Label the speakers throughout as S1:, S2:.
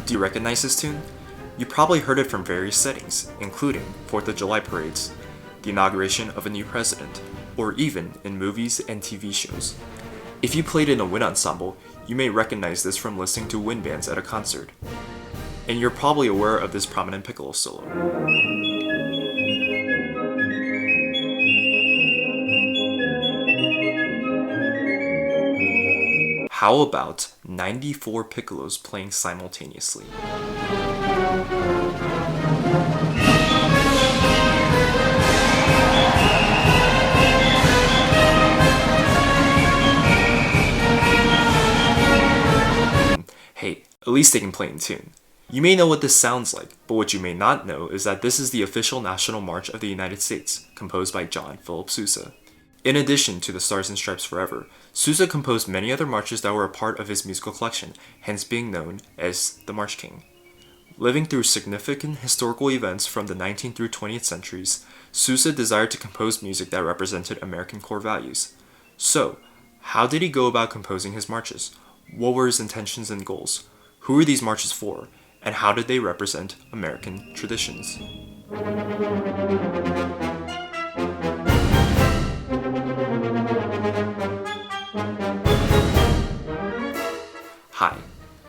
S1: Do you recognize this tune? You probably heard it from various settings, including 4th of July parades, the inauguration of a new president, or even in movies and TV shows. If you played in a wind ensemble, you may recognize this from listening to wind bands at a concert. And you're probably aware of this prominent piccolo solo. How about 94 piccolos playing simultaneously? Hey, at least they can play in tune. You may know what this sounds like, but what you may not know is that this is the official national march of the United States, composed by John Philip Sousa. In addition to the Stars and Stripes Forever, Sousa composed many other marches that were a part of his musical collection, hence being known as the March King. Living through significant historical events from the 19th through 20th centuries, Sousa desired to compose music that represented American core values. So, how did he go about composing his marches? What were his intentions and goals? Who were these marches for? And how did they represent American traditions? Hi,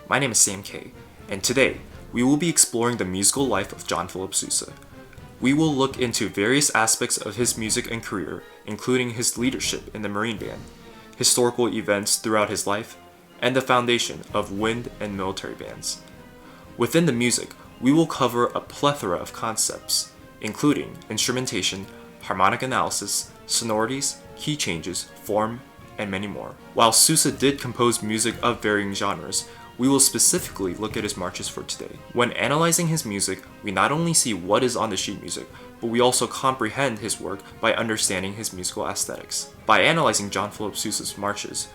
S1: my name is Sam K, and today we will be exploring the musical life of John Philip Sousa. We will look into various aspects of his music and career, including his leadership in the Marine Band, historical events throughout his life, and the foundation of wind and military bands. Within the music, we will cover a plethora of concepts, including instrumentation, harmonic analysis, sonorities, key changes, form, and many more. While Sousa did compose music of varying genres, we will specifically look at his marches for today. When analyzing his music, we not only see what is on the sheet music, but we also comprehend his work by understanding his musical aesthetics. By analyzing John Philip Sousa's marches,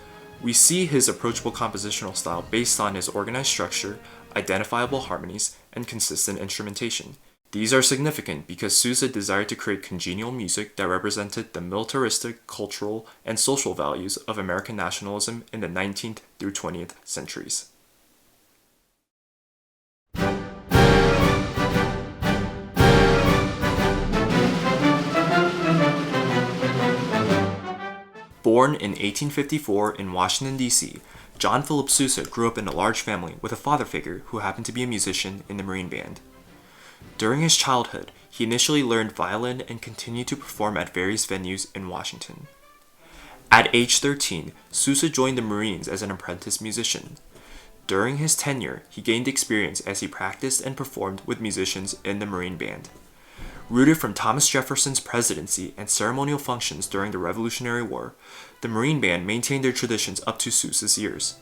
S1: we see his approachable compositional style based on his organized structure, identifiable harmonies, and consistent instrumentation. These are significant because Sousa desired to create congenial music that represented the militaristic, cultural, and social values of American nationalism in the 19th through 20th centuries. Born in 1854 in Washington, D.C., John Philip Sousa grew up in a large family with a father figure who happened to be a musician in the Marine Band. During his childhood, he initially learned violin and continued to perform at various venues in Washington. At age 13, Sousa joined the Marines as an apprentice musician. During his tenure, he gained experience as he practiced and performed with musicians in the Marine Band. Rooted from Thomas Jefferson's presidency and ceremonial functions during the Revolutionary War, the Marine Band maintained their traditions up to Sousa's years.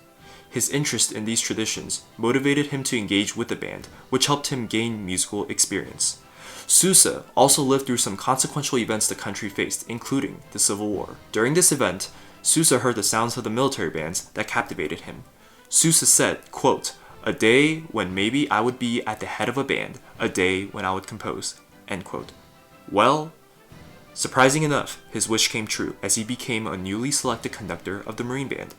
S1: His interest in these traditions motivated him to engage with the band, which helped him gain musical experience. Sousa also lived through some consequential events the country faced, including the Civil War. During this event, Sousa heard the sounds of the military bands that captivated him. Sousa said, quote, "A day when maybe I would be at the head of a band, a day when I would compose." End quote. Well, surprising enough, his wish came true as he became a newly selected conductor of the Marine Band.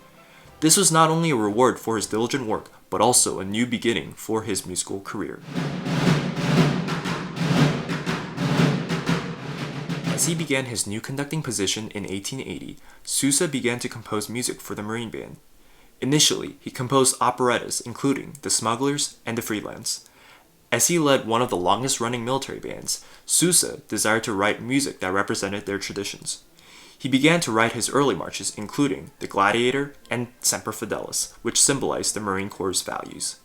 S1: This was not only a reward for his diligent work, but also a new beginning for his musical career. As he began his new conducting position in 1880, Sousa began to compose music for the Marine Band. Initially, he composed operettas including The Smugglers and The Freelance. As he led one of the longest-running military bands, Sousa desired to write music that represented their traditions. He began to write his early marches, including The Gladiator and Semper Fidelis, which symbolized the Marine Corps' values.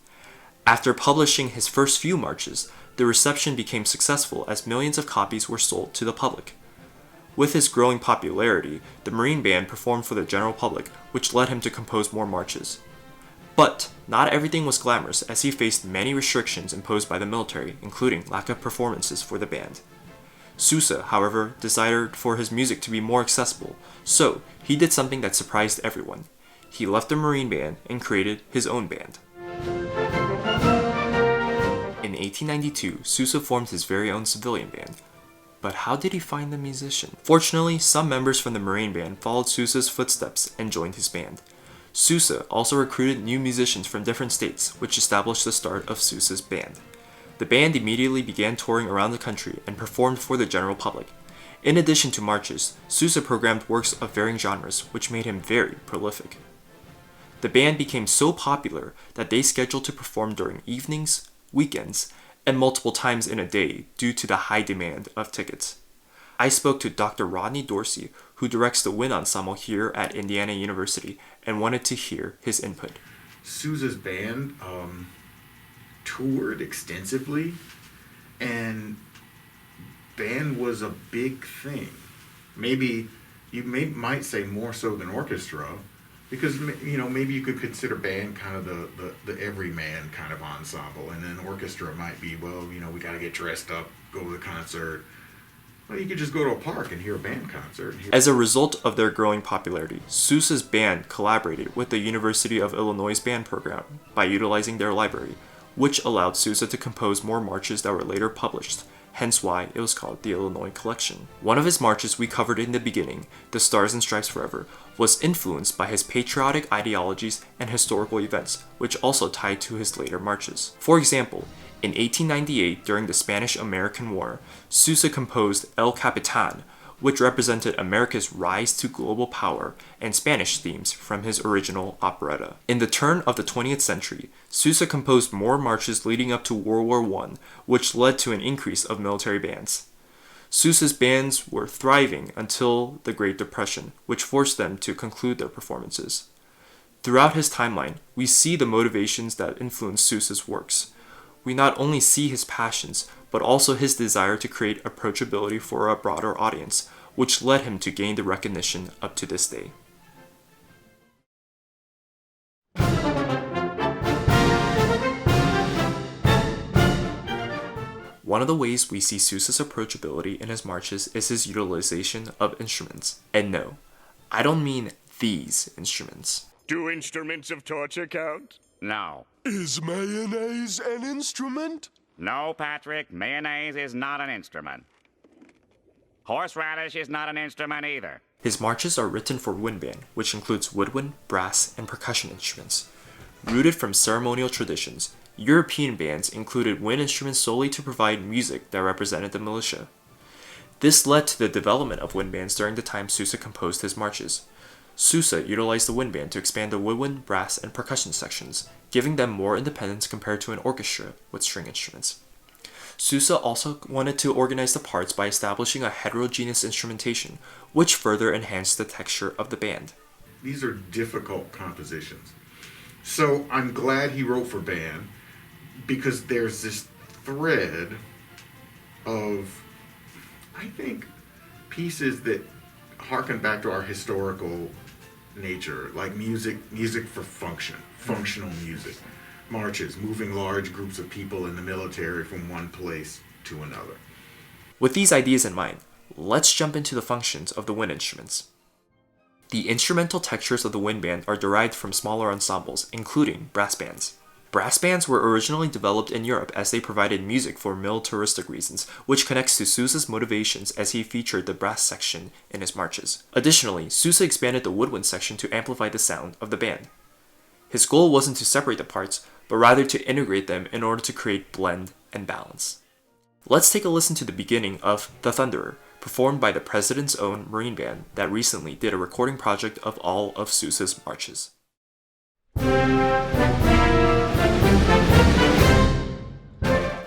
S1: After publishing his first few marches, the reception became successful as millions of copies were sold to the public. With his growing popularity, the Marine Band performed for the general public, which led him to compose more marches. But not everything was glamorous, as he faced many restrictions imposed by the military, including lack of performances for the band. Sousa, however, desired for his music to be more accessible, so he did something that surprised everyone. He left the Marine Band and created his own band. In 1892, Sousa formed his very own civilian band. But how did he find the musician? Fortunately, some members from the Marine Band followed Sousa's footsteps and joined his band. Sousa also recruited new musicians from different states, which established the start of Sousa's band. The band immediately began touring around the country and performed for the general public. In addition to marches, Sousa programmed works of varying genres, which made him very prolific. The band became so popular that they scheduled to perform during evenings, weekends, and multiple times in a day due to the high demand of tickets. I spoke to Dr. Rodney Dorsey, who directs the Wind Ensemble here at Indiana University, and wanted to hear his input.
S2: Sousa's band toured extensively, and band was a big thing. Maybe you might say more so than orchestra, because maybe you could consider band kind of the everyman kind of ensemble, and then orchestra might be, we got to get dressed up, go to the concert. Well, you could just go to a park and hear a band concert.
S1: As a result of their growing popularity, Sousa's band collaborated with the University of Illinois' band program by utilizing their library, which allowed Sousa to compose more marches that were later published, hence why it was called the Illinois Collection. One of his marches we covered in the beginning, The Stars and Stripes Forever, was influenced by his patriotic ideologies and historical events, which also tied to his later marches. For example, in 1898, during the Spanish-American War, Sousa composed El Capitan, which represented America's rise to global power and Spanish themes from his original operetta. In the turn of the 20th century, Sousa composed more marches leading up to World War I, which led to an increase of military bands. Sousa's bands were thriving until the Great Depression, which forced them to conclude their performances. Throughout his timeline, we see the motivations that influenced Sousa's works. We not only see his passions, but also his desire to create approachability for a broader audience, which led him to gain the recognition up to this day. One of the ways we see Sousa's approachability in his marches is his utilization of instruments. And no, I don't mean these instruments.
S3: Do instruments of torture count?
S4: No.
S5: Is mayonnaise an instrument?
S4: No, Patrick, mayonnaise is not an instrument. Horseradish is not an instrument either.
S1: His marches are written for wind band, which includes woodwind, brass, and percussion instruments. Rooted from ceremonial traditions, European bands included wind instruments solely to provide music that represented the militia. This led to the development of wind bands during the time Sousa composed his marches. Sousa utilized the wind band to expand the woodwind, brass, and percussion sections, giving them more independence compared to an orchestra with string instruments. Sousa also wanted to organize the parts by establishing a heterogeneous instrumentation, which further enhanced the texture of the band.
S2: These are difficult compositions. So I'm glad he wrote for band, because there's this thread of, I think, pieces that harken back to our historical nature, like music for functional music, marches, moving large groups of people in the military from one place to another.
S1: With these ideas in mind, let's jump into the functions of the wind instruments. The instrumental textures of the wind band are derived from smaller ensembles, including brass bands. Brass bands were originally developed in Europe as they provided music for militaristic reasons, which connects to Sousa's motivations as he featured the brass section in his marches. Additionally, Sousa expanded the woodwind section to amplify the sound of the band. His goal wasn't to separate the parts, but rather to integrate them in order to create blend and balance. Let's take a listen to the beginning of The Thunderer, performed by the President's Own Marine Band that recently did a recording project of all of Sousa's marches.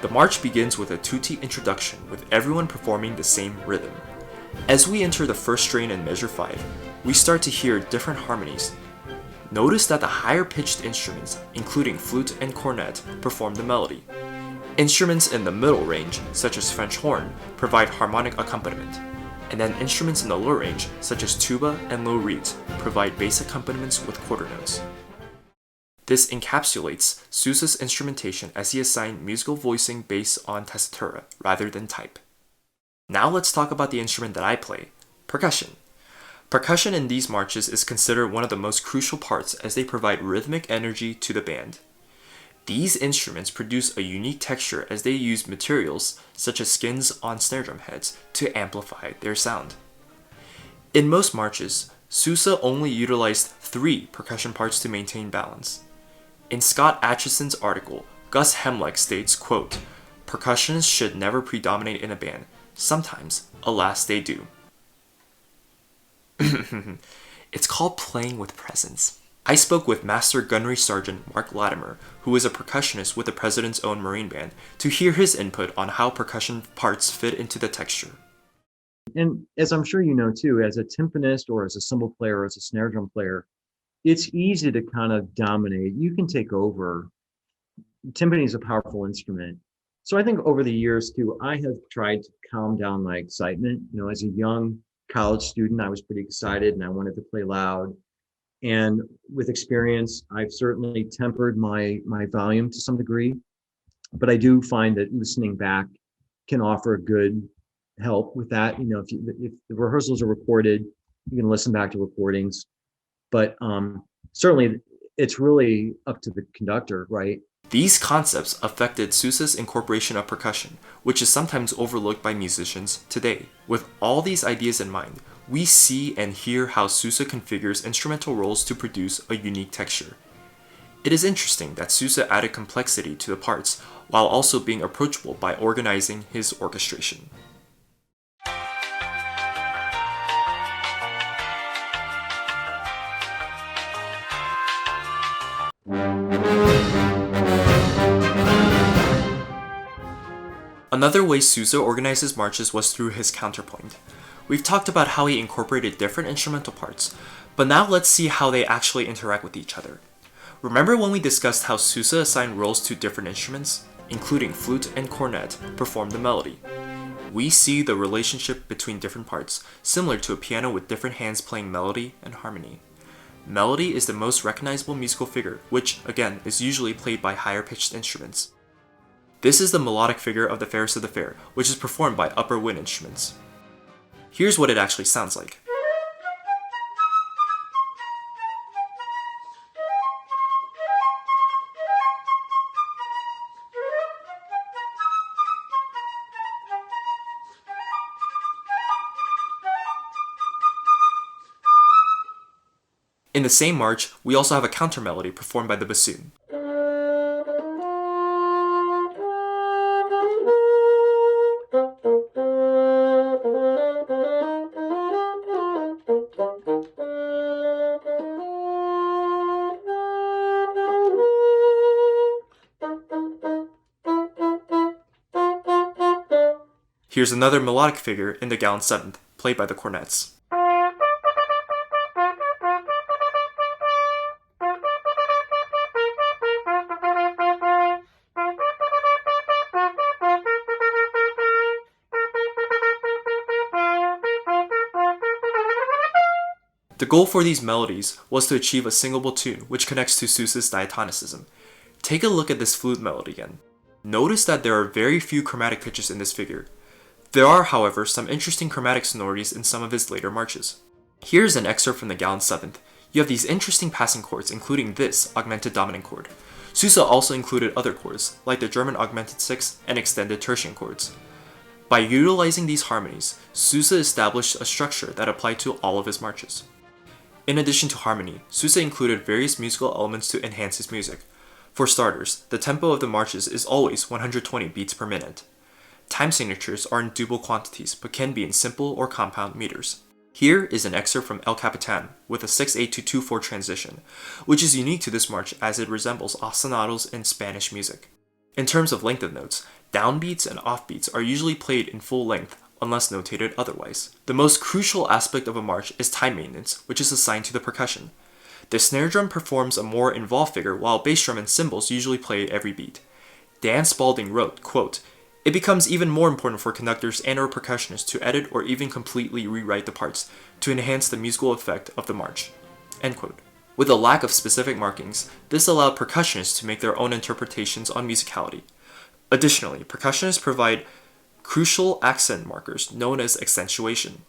S1: The march begins with a tutti introduction with everyone performing the same rhythm. As we enter the first strain in measure 5, we start to hear different harmonies. Notice that the higher pitched instruments, including flute and cornet, perform the melody. Instruments in the middle range, such as French horn, provide harmonic accompaniment. And then instruments in the low range, such as tuba and low reeds, provide bass accompaniments with quarter notes. This encapsulates Sousa's instrumentation as he assigned musical voicing based on tessitura rather than type. Now let's talk about the instrument that I play, percussion. Percussion in these marches is considered one of the most crucial parts as they provide rhythmic energy to the band. These instruments produce a unique texture as they use materials such as skins on snare drum heads to amplify their sound. In most marches, Sousa only utilized 3 percussion parts to maintain balance. In Scott Atchison's article, Gus Hemleck states, quote, "Percussionists should never predominate in a band. Sometimes, alas, they do." It's called playing with presence. I spoke with Master Gunnery Sergeant Mark Latimer, who is a percussionist with the President's own Marine Band, to hear his input on how percussion parts fit into the texture.
S6: And as I'm sure you know too, as a timpanist or as a cymbal player or as a snare drum player, it's easy to kind of dominate. You can take over. Timpani is a powerful instrument. So I think over the years too, I have tried to calm down my excitement. You know, as a young college student, I was pretty excited and I wanted to play loud. And with experience, I've certainly tempered my volume to some degree. But I do find that listening back can offer a good help with that. You know, if the rehearsals are recorded, you can listen back to recordings. But certainly, it's really up to the conductor, right?
S1: These concepts affected Sousa's incorporation of percussion, which is sometimes overlooked by musicians today. With all these ideas in mind, we see and hear how Sousa configures instrumental roles to produce a unique texture. It is interesting that Sousa added complexity to the parts while also being approachable by organizing his orchestration. Another way Sousa organizes marches was through his counterpoint. We've talked about how he incorporated different instrumental parts, but now let's see how they actually interact with each other. Remember when we discussed how Sousa assigned roles to different instruments, including flute and cornet, perform the melody? We see the relationship between different parts, similar to a piano with different hands playing melody and harmony. Melody is the most recognizable musical figure, which, again, is usually played by higher-pitched instruments. This is the melodic figure of the fairest of the fair, which is performed by upper wind instruments. Here's what it actually sounds like. In the same march, we also have a counter melody performed by the bassoon. Here's another melodic figure in the gallant seventh, played by the cornets. The goal for these melodies was to achieve a singable tune, which connects to Sousa's diatonicism. Take a look at this flute melody again. Notice that there are very few chromatic pitches in this figure. There are, however, some interesting chromatic sonorities in some of his later marches. Here's an excerpt from the gallant seventh. You have these interesting passing chords, including this augmented dominant chord. Sousa also included other chords, like the German augmented sixth and extended tertian chords. By utilizing these harmonies, Sousa established a structure that applied to all of his marches. In addition to harmony, Sousa included various musical elements to enhance his music. For starters, the tempo of the marches is always 120 beats per minute. Time signatures are in duple quantities, but can be in simple or compound meters. Here is an excerpt from El Capitan with a 6/8 to 2/4 transition, which is unique to this march as it resembles ostinatos in Spanish music. In terms of length of notes, downbeats and offbeats are usually played in full length unless notated otherwise. The most crucial aspect of a march is time maintenance, which is assigned to the percussion. The snare drum performs a more involved figure while bass drum and cymbals usually play every beat. Dan Spalding wrote, quote, "It becomes even more important for conductors and or percussionists to edit or even completely rewrite the parts to enhance the musical effect of the march." End quote. With a lack of specific markings, this allowed percussionists to make their own interpretations on musicality. Additionally, percussionists provide crucial accent markers known as accentuation.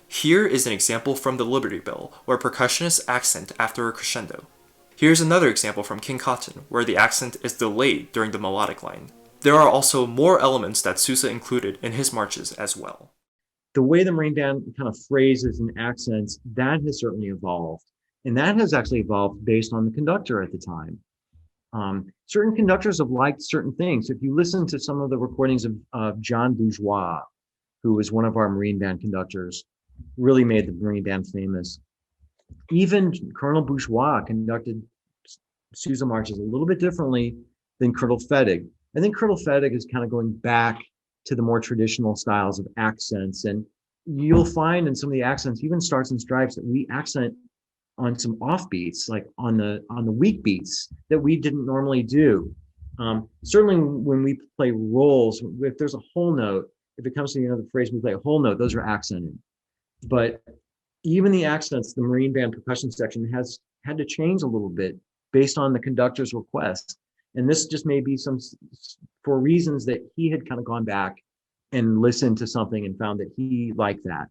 S1: Here is an example from the Liberty Bell, where percussionists accent after a crescendo. Here's another example from King Cotton, where the accent is delayed during the melodic line. There are also more elements that Sousa included in his marches as well.
S6: the way the Marine Band kind of phrases and accents, that has certainly evolved. And that has actually evolved based on the conductor at the time. Certain conductors have liked certain things. If you listen to some of the recordings of John Bourgeois, who was one of our Marine Band conductors, really made the Marine Band famous. Even Colonel Bourgeois conducted Sousa marches a little bit differently than Colonel Fedig. I think Colonel Fedig is kind of going back to the more traditional styles of accents. And you'll find in some of the accents, even starts and stripes, that we accent on some offbeats, like on the weak beats that we didn't normally do. Certainly when we play rolls, if there's a whole note, if it comes to the end of the phrase, we play a whole note, those are accented. But even the accents, the Marine Band percussion section has had to change a little bit based on the conductor's request. And this just may be for reasons that he had kind of gone back and listened to something and found that he liked that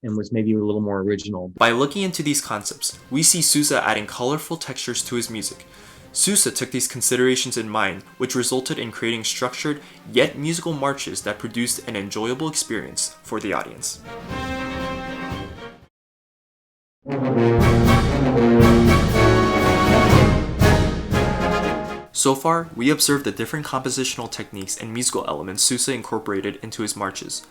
S6: and was maybe a little more original.
S1: By looking into these concepts, we see Sousa adding colorful textures to his music. Sousa took these considerations in mind, which resulted in creating structured yet musical marches that produced an enjoyable experience for the audience. So far, we observed the different compositional techniques and musical elements Sousa incorporated into his marches.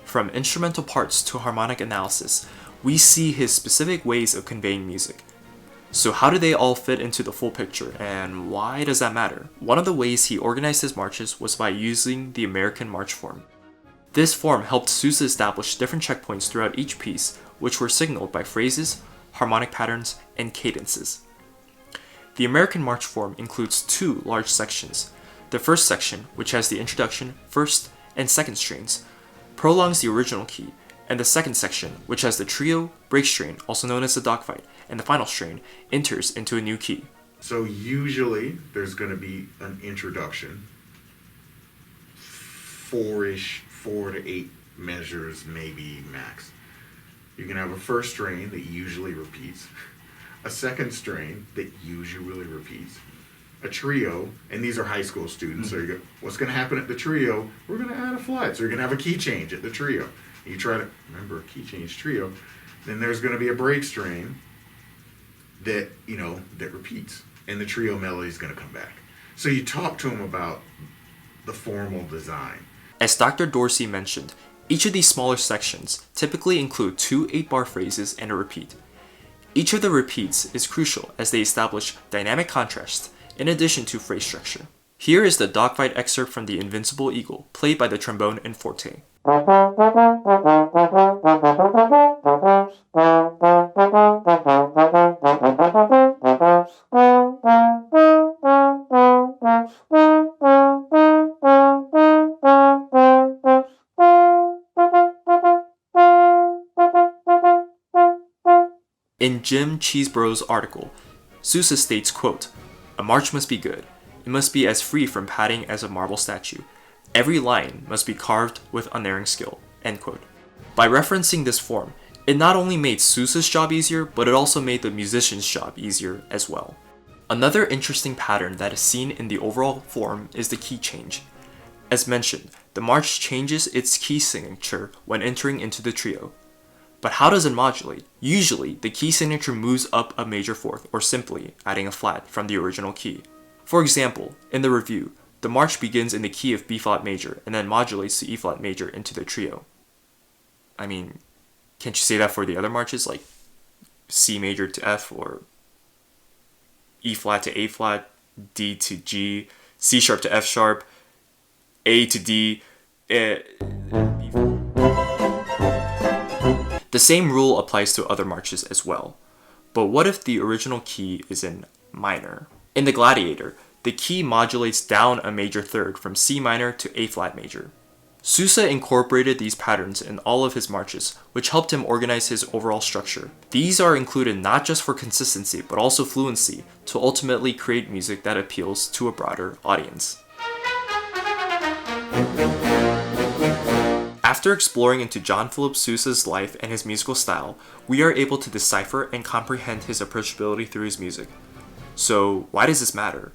S1: From instrumental parts to harmonic analysis, we see his specific ways of conveying music. So how do they all fit into the full picture, and why does that matter? One of the ways he organized his marches was by using the American march form. This form helped Sousa establish different checkpoints throughout each piece, which were signaled by phrases, harmonic patterns, and cadences. The American march form includes two large sections. The first section, which has the introduction, first, and second strains, prolongs the original key, and the second section, which has the trio, break strain, also known as the dogfight, and the final strain, enters into a new key.
S2: So usually there's going to be an introduction, 4 to 8 measures, maybe max. You can have a first strain that usually repeats, a second strain that usually repeats, a trio, and these are high school students, so you go, what's going to happen at the trio? We're going to add a flat, so you're going to have a key change at the trio. You try to remember a key change trio, then there's going to be a break strain that, that repeats, and the trio melody is going to come back. So you talk to them about the formal design.
S1: As Dr. Dorsey mentioned, each of these smaller sections typically include 2 8-bar phrases and a repeat. Each of the repeats is crucial as they establish dynamic contrast in addition to phrase structure. Here is the dogfight excerpt from The Invincible Eagle, played by the trombone and forte. In Jim Cheeseborough's article, Sousa states, quote, "A march must be good. It must be as free from padding as a marble statue. Every line must be carved with unerring skill," end quote. By referencing this form, it not only made Sousa's job easier, but it also made the musician's job easier as well. Another interesting pattern that is seen in the overall form is the key change. As mentioned, the march changes its key signature when entering into the trio. But how does it modulate? Usually, the key signature moves up a major fourth, or simply adding a flat from the original key. For example, in the review, the march begins in the key of B-flat major and then modulates to E-flat major into the trio. I mean, can't you say that for the other marches, like C major to F, or E-flat to A-flat, D to G, C sharp to F sharp, A to D, B-flat. The same rule applies to other marches as well. But what if the original key is in minor? In the Gladiator, the key modulates down a major third from C minor to A flat major. Sousa incorporated these patterns in all of his marches, which helped him organize his overall structure. These are included not just for consistency, but also fluency, to ultimately create music that appeals to a broader audience. After exploring into John Philip Sousa's life and his musical style, we are able to decipher and comprehend his approachability through his music. So why does this matter?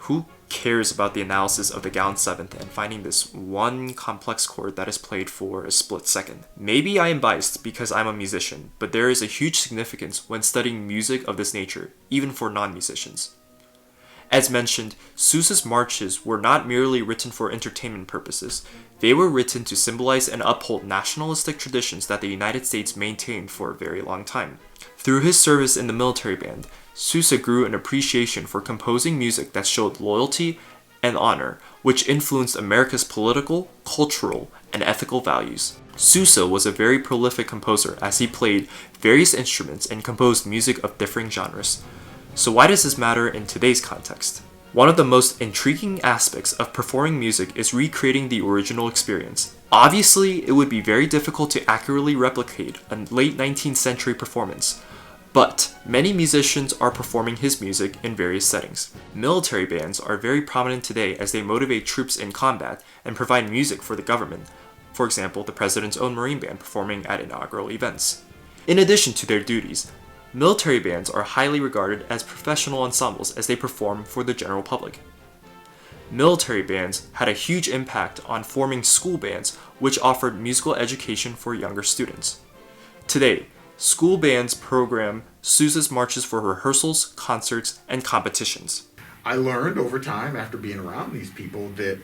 S1: Who cares about the analysis of the Gown seventh and finding this one complex chord that is played for a split second. Maybe I am biased because I'm a musician, but there is a huge significance when studying music of this nature, even for non-musicians. As mentioned, Sousa's marches were not merely written for entertainment purposes. They were written to symbolize and uphold nationalistic traditions that the United States maintained for a very long time. Through his service in the military band, Sousa grew an appreciation for composing music that showed loyalty and honor, which influenced America's political, cultural, and ethical values. Sousa was a very prolific composer as he played various instruments and composed music of differing genres. So why does this matter in today's context? One of the most intriguing aspects of performing music is recreating the original experience. Obviously, it would be very difficult to accurately replicate a late 19th century performance, but many musicians are performing his music in various settings. Military bands are very prominent today as they motivate troops in combat and provide music for the government. For example, the President's own Marine Band performing at inaugural events. In addition to their duties, military bands are highly regarded as professional ensembles as they perform for the general public. Military bands had a huge impact on forming school bands, which offered musical education for younger students. Today, school bands program Sousa's marches for rehearsals, concerts, and competitions.
S2: I learned over time after being around these people that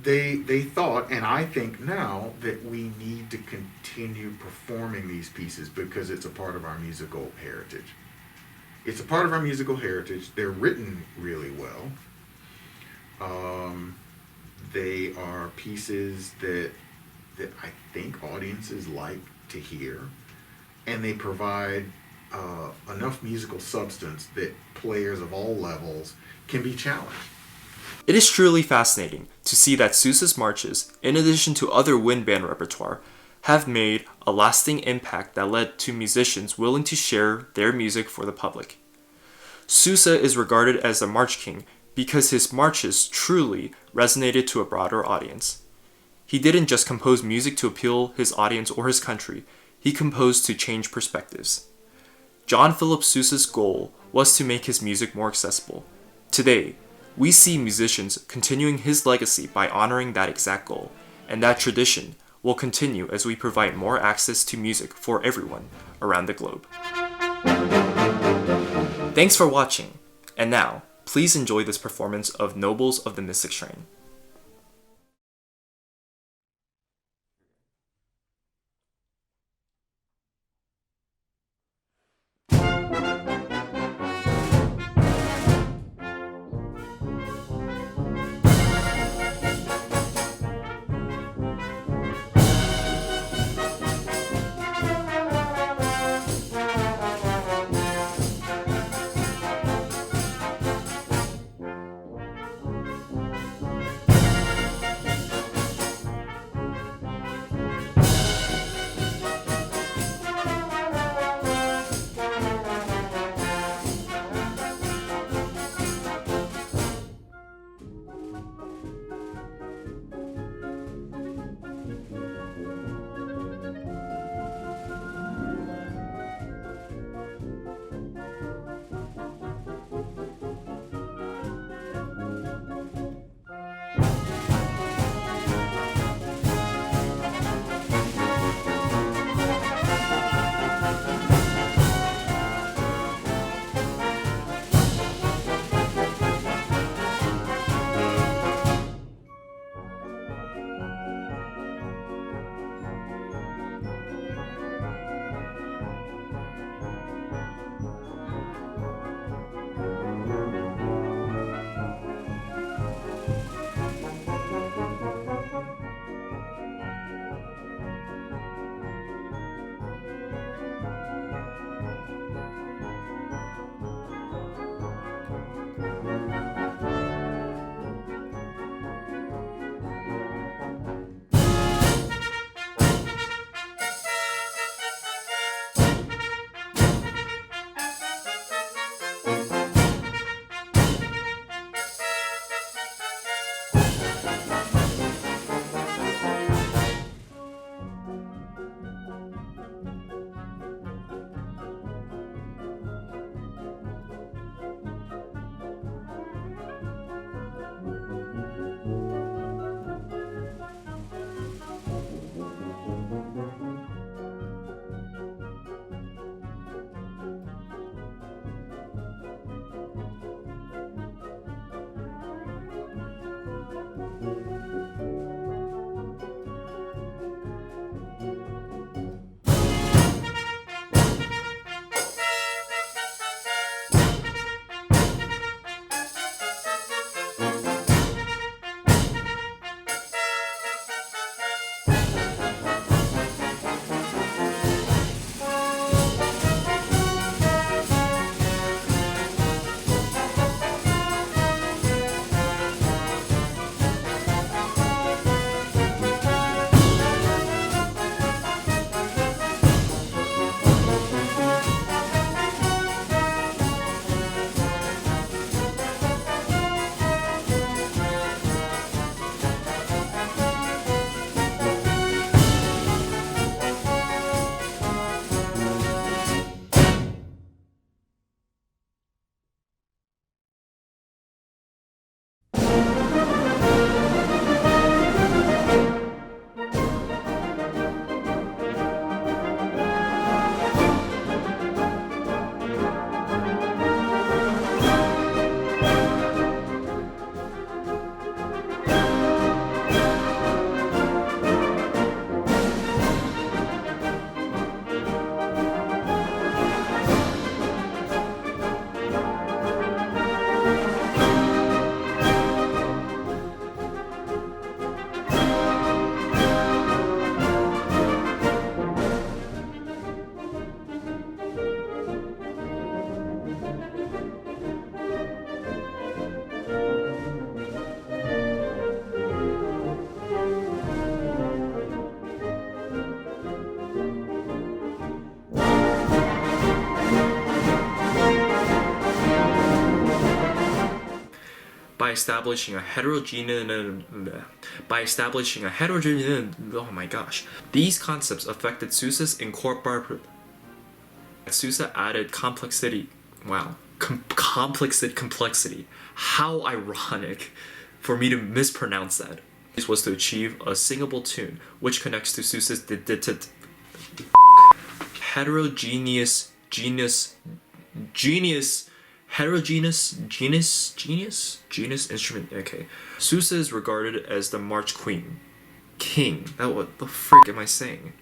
S2: they thought, and I think now, that we need to continue performing these pieces because it's a part of our musical heritage. It's a part of our musical heritage. They're written really well. They are pieces that I think audiences like to hear, and they provide enough musical substance that players of all levels can be challenged.
S1: It is truly fascinating to see that Sousa's marches, in addition to other wind band repertoire, have made a lasting impact that led to musicians willing to share their music for the public. Sousa is regarded as a march king because his marches truly resonated to a broader audience. He didn't just compose music to appeal his audience or his country, he composed to change perspectives. John Philip Sousa's goal was to make his music more accessible. Today, we see musicians continuing his legacy by honoring that exact goal, and that tradition will continue as we provide more access to music for everyone around the globe. Thanks for watching, and now, please enjoy this performance of Nobles of the Mystic Shrine. by establishing a heterogeneous oh my gosh. These concepts affected Sousa's incorporation. Sousa added complexity. Wow. Complexity. How ironic for me to mispronounce that. This was to achieve a singable tune, which connects to Sousa's heterogeneous instrument. Okay. Sousa is regarded as the March King. What the frick am I saying?